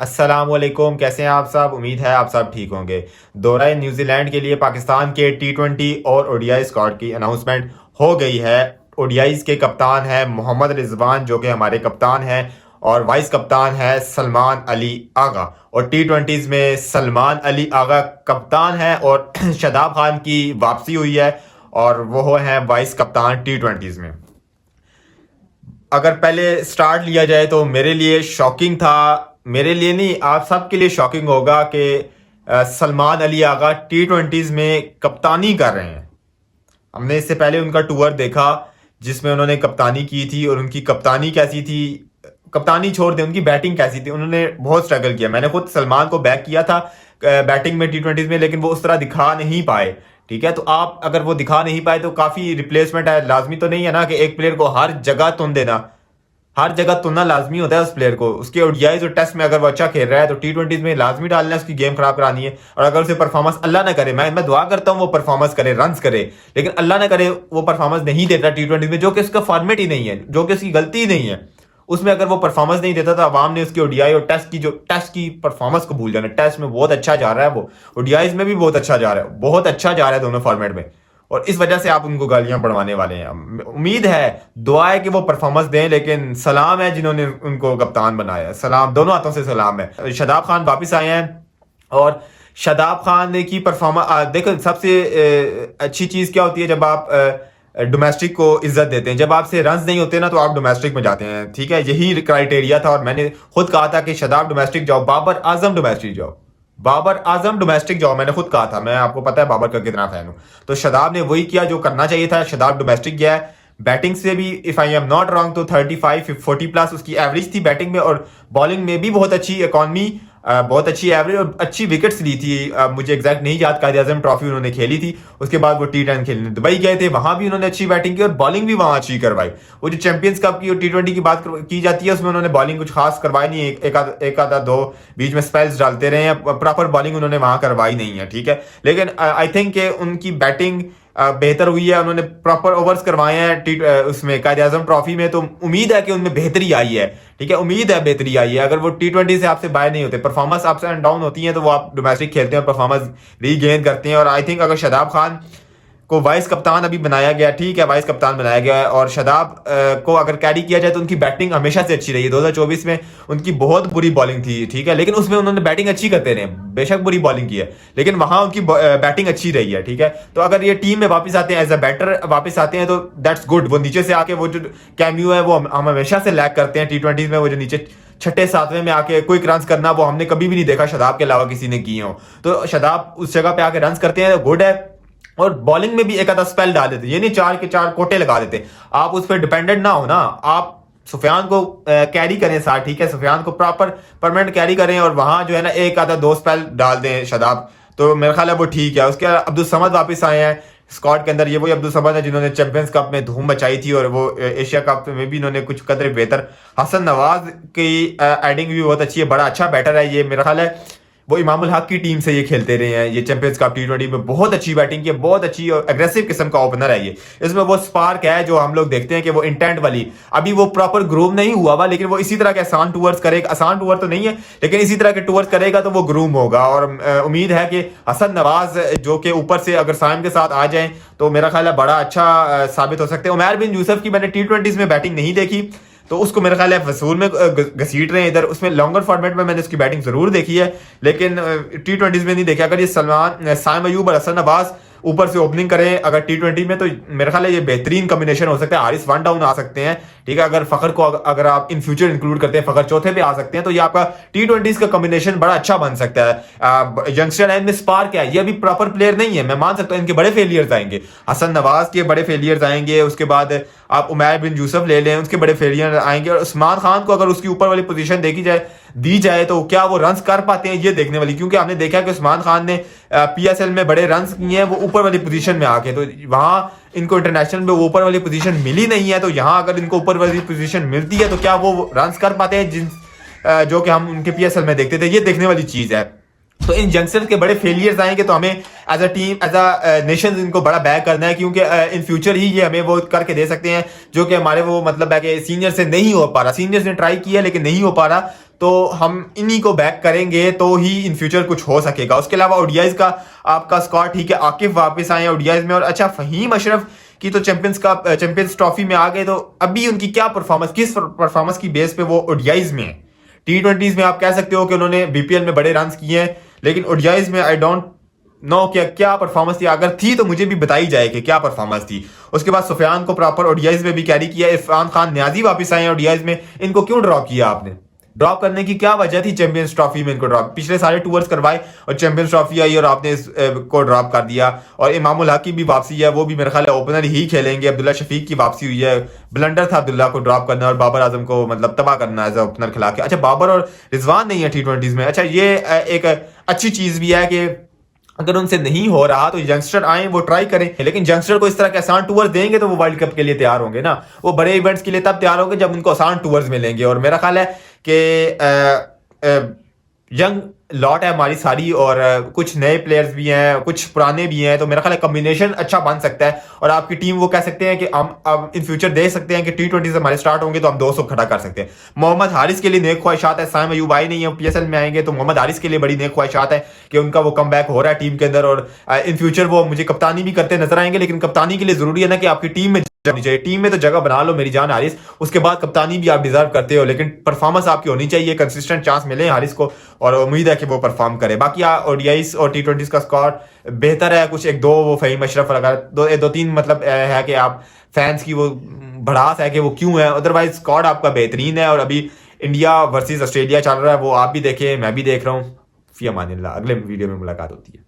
अस्सलामुअलैकुम, कैसे हैं आप सब। उम्मीद है आप सब ठीक होंगे। दौरा न्यूजीलैंड के लिए पाकिस्तान के T20 और ओडीआई स्क्वाड की अनाउंसमेंट हो गई है। ओडीआईज के कप्तान है मोहम्मद रिजवान, जो कि हमारे कप्तान हैं, और वाइस कप्तान है सलमान अली आगा। और T20s में सलमान अली आगा कप्तान है और शादाब खान की वापसी हुई है और वो हैं वाइस कप्तान T20s में। अगर पहले स्टार्ट लिया जाए तो मेरे लिए शॉकिंग था, मेरे लिए नहीं, आप सबके लिए शॉकिंग होगा कि सलमान अली आगा T20s में कप्तानी कर रहे हैं। हमने इससे पहले उनका टूर देखा जिसमें उन्होंने कप्तानी की थी, और उनकी कप्तानी कैसी थी, कप्तानी छोड़ दें, उनकी बैटिंग कैसी थी। उन्होंने बहुत स्ट्रगल किया। मैंने खुद सलमान को बैक किया था बैटिंग में T20s में, लेकिन वो उस तरह दिखा नहीं पाए। ठीक है, तो आप अगर वो दिखा नहीं पाए तो काफ़ी रिप्लेसमेंट है। लाजमी तो नहीं है ना कि एक प्लेयर को हर जगह तुन देना, हर जगह तुनना लाजमी होता है उस प्लेयर को। उसके ओडीआईज और टेस्ट में अगर वो अच्छा खेल रहा है तो T20s में लाजमी डालना है, उसकी गेम खराब करानी है। और अगर उसे परफॉर्मेंस अल्लाह ना करे, मैं दुआ करता हूँ वो परफॉर्मेंस करे, रन्स करे, लेकिन अल्लाह ना करे वो परफॉर्मेंस नहीं देता T20s में, जो कि उसका फॉर्मेट ही नहीं है, जो कि उसकी गलती ही नहीं है। उसमें अगर वो परफॉर्मेंस नहीं देता तो अवाम ने उसकी ओडीआई और टेस्ट की परफॉर्मेंस को भूल जाना। टेस्ट में बहुत अच्छा जा रहा है वो, ओडीआईज में भी बहुत अच्छा जा रहा है, बहुत अच्छा जा रहा है दोनों फॉर्मेट में, और इस वजह से आप उनको गालियां पड़वाने वाले हैं। उम्मीद है, दुआ है कि वो परफॉर्मेंस दें, लेकिन सलाम है जिन्होंने उनको कप्तान बनाया, सलाम, दोनों हाथों से सलाम है। शादाब खान वापस आए हैं, और शादाब खान की परफॉर्मेंस देखो, सबसे अच्छी चीज़ क्या होती है जब आप डोमेस्टिक को इज्जत देते हैं। जब आपसे रन्स नहीं होते ना तो आप डोमेस्टिक में जाते हैं। ठीक है, यही क्राइटेरिया था, और मैंने खुद कहा था कि शादाब डोमेस्टिक जाओ, बाबर आजम डोमेस्टिक जाओ, बाबर आजम डोमेस्टिक जाओ। मैंने खुद कहा था, मैं आपको पता है बाबर का कितना फैन हूं। तो शादाब ने वही किया जो करना चाहिए था, शादाब डोमेस्टिक गया है। बैटिंग से भी if I am not wrong तो 35-40 प्लस उसकी एवरेज थी बैटिंग में, और बॉलिंग में भी बहुत अच्छी इकॉनमी, बहुत अच्छी एवरेज और अच्छी विकेट्स ली थी। मुझे एग्जैक्ट नहीं याद, कायदे आजम ट्रॉफी उन्होंने खेली थी। उसके बाद वो T10 खेलने दुबई गए थे, वहां भी उन्होंने अच्छी बैटिंग की और बॉलिंग भी वहां अच्छी करवाई। वो जो चैंपियंस कप की और T20 की बात की जाती है उसमें उन्होंने बॉलिंग कुछ खास करवाई नहीं, एक आधा दो बीच में स्पेल्स डालते रहे हैं, प्रॉपर बॉलिंग उन्होंने वहां करवाई नहीं है। ठीक है, लेकिन आई थिंक उनकी बैटिंग बेहतर हुई है, उन्होंने प्रॉपर ओवर्स करवाए हैं उसमें कायदे आजम ट्रॉफी में, तो उम्मीद है कि उनमें बेहतरी आई है। ठीक है, उम्मीद है बेहतरी आई है। अगर वो T20 से आपसे बाहर नहीं होते, परफॉर्मेंस अप्स एंड डाउन होती है, तो वो आप डोमेस्टिक खेलते हैं और परफॉर्मेंस रीगेन करते हैं। और आई थिंक अगर शादाब खान को वाइस कप्तान अभी बनाया गया, ठीक है, वाइस कप्तान बनाया गया है, और शादाब को अगर कैरी किया जाए तो उनकी बैटिंग हमेशा से अच्छी रही है। 2024 में उनकी बहुत बुरी बॉलिंग थी, ठीक है, लेकिन उसमें उन्होंने बैटिंग अच्छी करते रहे, बेशक बुरी बॉलिंग की है, लेकिन वहां उनकी बैटिंग अच्छी रही है। ठीक है, तो अगर ये टीम में वापस आते हैं, एज अ बैटर वापस आते हैं, तो दैट्स गुड। वो नीचे से आके वो जो कैमियो है वो हम हमेशा से लैक करते हैं T20s में, वो जो नीचे छठे सातवें में आके कोई रन्स करना, वो हमने कभी भी नहीं देखा शादाब के अलावा किसी ने किए हो। तो शादाब उस जगह पे आके रन्स करते हैं, गुड है। और बॉलिंग में भी एक आधा स्पेल डाल देते, ये नहीं 4 के 4 कोटे लगा देते। आप उस पर डिपेंडेंट ना हो ना, आप सुफियान को कैरी करें साथ, ठीक है, सुफियान को प्रॉपर परमानेंट कैरी करें, और वहां जो है ना एक आधा 2 स्पेल डाल दें शादाब, तो मेरा ख्याल है वो ठीक है। उसके अब्दुल समद वापस आए हैं स्क्वाड के अंदर। ये वही अब्दुल समद है जिन्होंने चैंपियंस कप में धूम मचाई थी, और वो एशिया कप में भी इन्होंने कुछ कदर बेहतर। हसन नवाज की एडिंग भी बहुत अच्छी है, बड़ा अच्छा बैटर है ये। मेरा ख्याल है वो इमामुल हक की टीम से ये खेलते रहे हैं। ये चैंपियंस कप T20 में बहुत अच्छी बैटिंग की, बहुत अच्छी और एग्रेसिव किस्म का ओपनर है ये। इसमें वो स्पार्क है जो हम लोग देखते हैं कि वो इंटेंट वाली, अभी वो प्रॉपर ग्रूम नहीं हुआ हुआ, लेकिन वो इसी तरह के आसान टूर्स करेगा। आसान टूर तो नहीं है, लेकिन इसी तरह के टूर्स करेगा तो वो ग्रूम होगा। और उम्मीद है कि हसन नवाज जो कि ऊपर से अगर साइम के साथ आ जाए तो मेरा ख्याल है बड़ा अच्छा साबित हो सकते हैं। उमर बिन यूसुफ की मैंने T20s में बैटिंग नहीं देखी, तो उसको मेरा ख्याल है वसूल में घसीट रहे हैं इधर। उसमें लॉन्गर फॉर्मेट में मैंने उसकी बैटिंग जरूर देखी है, लेकिन T20s में नहीं देखा। अगर ये साइम अयूब और हसन नवाज ऊपर से ओपनिंग करें अगर T20 में, तो मेरा ख्याल है ये बेहतरीन कॉम्बिनेशन हो सकता है। हारिस वन डाउन आ सकते हैं, ठीक है, अगर फखर को अगर आप इन फ्यूचर इंक्लूड करते हैं, फखर चौथे पे आ सकते हैं, तो ये आपका T20s का कॉम्बिनेशन बड़ा अच्छा बन सकता है। यंगस्टर है, इनमें स्पार्क है, ये अभी प्रॉपर प्लेयर नहीं है, मैं मान सकता हूँ इनके बड़े फेलियर्स आएंगे, हसन नवाज के बड़े फेलियर्स आएंगे, उसके बाद आप उमर बिन यूसुफ ले लें, उसके बड़े फेलियर आएंगे। और उस्मान खान को अगर उसकी ऊपर वाली पोजीशन दी जाए तो क्या वो रन्स कर पाते हैं, ये देखने वाली, क्योंकि हमने देखा कि उस्मान खान ने PSL में बड़े रन्स किए हैं वो ऊपर वाली पोजीशन में आके, तो वहां इनको इंटरनेशनल में ऊपर वाली पोजीशन मिली नहीं है। तो यहाँ अगर इनको ऊपर वाली पोजीशन मिलती है तो क्या वो रन्स कर पाते हैं जो कि हम उनके PSL में देखते थे, ये देखने वाली चीज है। तो इन यंगस्टर्स के बड़े फेलियर्स आएंगे तो हमें as a team, as a nation इनको बड़ा बैक करना है, क्योंकि इन फ्यूचर ही ये हमें वो करके दे सकते हैं जो कि हमारे वो मतलब है कि सीनियर से नहीं हो पा रहा। सीनियर्स ने ट्राई किया लेकिन नहीं हो पा रहा, तो हम इन्हीं को बैक करेंगे तो ही इन फ्यूचर कुछ हो सकेगा। उसके अलावा ओडीआईज का आपका स्क्वाड ठीक है, आकिफ वापस आए ओडीआईज में, और अच्छा फहीम अशरफ की तो चैंपियंस ट्रॉफी में आ गए, तो अभी उनकी क्या परफॉर्मेंस, किस परफॉर्मेंस की बेस पे वो ओडीआईज में है। टी20 में आप कह सकते हो कि उन्होंने बीपीएल में बड़े रन किए हैं, लेकिन ओडीआईज में आई डोंट नो क्या परफॉर्मेंस थी। अगर थी तो मुझे भी बताई जाए कि क्या परफॉर्मेंस थी। उसके बाद सुफियान को प्रॉपर ओडीआईज में भी कैरी किया, इरफान खान न्याजी वापस आए ओडीआईज में, इनको क्यों ड्रॉप किया आपने? ड्रॉप करने की क्या वजह थी? चैंपियंस ट्रॉफी में इनको ड्रॉप, पिछले सारे टूर्स करवाए और चैंपियंस ट्रॉफी आई और आपने को ड्रॉप कर दिया। और इमामुल हक की भी वापसी है, वो भी मेरे ख्याल है ओपनर ही खेलेंगे। अब्दुल्ला शफीक की वापसी हुई है, ब्लंडर था अब्दुल्ला को ड्रॉप करना और बाबर आजम को मतलब तबाह करना एज ओपनर खिला के। अच्छा बाबर और रिजवान नहीं है टी20 में, अच्छा ये एक अच्छी चीज भी है कि अगर उनसे नहीं हो रहा तो यंगस्टर आए वो ट्राई करें, लेकिन यंगस्टर को इस तरह के आसान टूर्स देंगे तो वो वर्ल्ड कप के लिए तैयार होंगे ना। वो बड़े इवेंट्स के लिए तब तैयार होंगे जब उनको आसान टूर्स मिलेंगे। और मेरा ख्याल है कि यंग लॉट है हमारी सारी, और कुछ नए प्लेयर्स भी हैं, कुछ पुराने भी हैं, तो मेरा ख्याल है कम्बिनेशन अच्छा बन सकता है। और आपकी टीम वो कह सकते हैं कि हम अब इन फ्यूचर देख सकते हैं कि टी20 से हमारे स्टार्ट होंगे तो हम 200 खड़ा कर सकते हैं। मोहम्मद हारिस के लिए नेक ख्वाहिशात है, साइम अयूब आई नहीं है, पीएसएल में आएंगे तो मोहम्मद हारिस के लिए बड़ी नेक ख्वाहिशात है कि उनका वो कम बैक हो रहा है टीम के अंदर, और इन फ्यूचर वो मुझे कप्तानी भी करते नजर आएंगे। लेकिन कप्तानी के लिए जरूरी है ना कि आपकी टीम में होनी चाहिए, टीम में तो जगह बना लो मेरी जान हारिस, उसके बाद कप्तानी भी आप डिजर्व करते हो, लेकिन परफॉर्मेंस आपकी होनी चाहिए, कंसिस्टेंट चांस मिले हारिस को, और उम्मीद है कि वो परफॉर्म करे। बाकी ओडीआईस और टी20 का स्कोर बेहतर है, कुछ एक दो वो फहीम अशरफ वगैरह दो तीन मतलब है कि आप फैंस की वो भड़ास है कि वो क्यों है, अदरवाइज स्क्वाड आपका बेहतरीन है। और अभी इंडिया वर्सेस ऑस्ट्रेलिया चल रहा है, वो आप भी देखें मैं भी देख रहा हूँ। फी अमानिल्लाह, अगले वीडियो में मुलाकात होती है।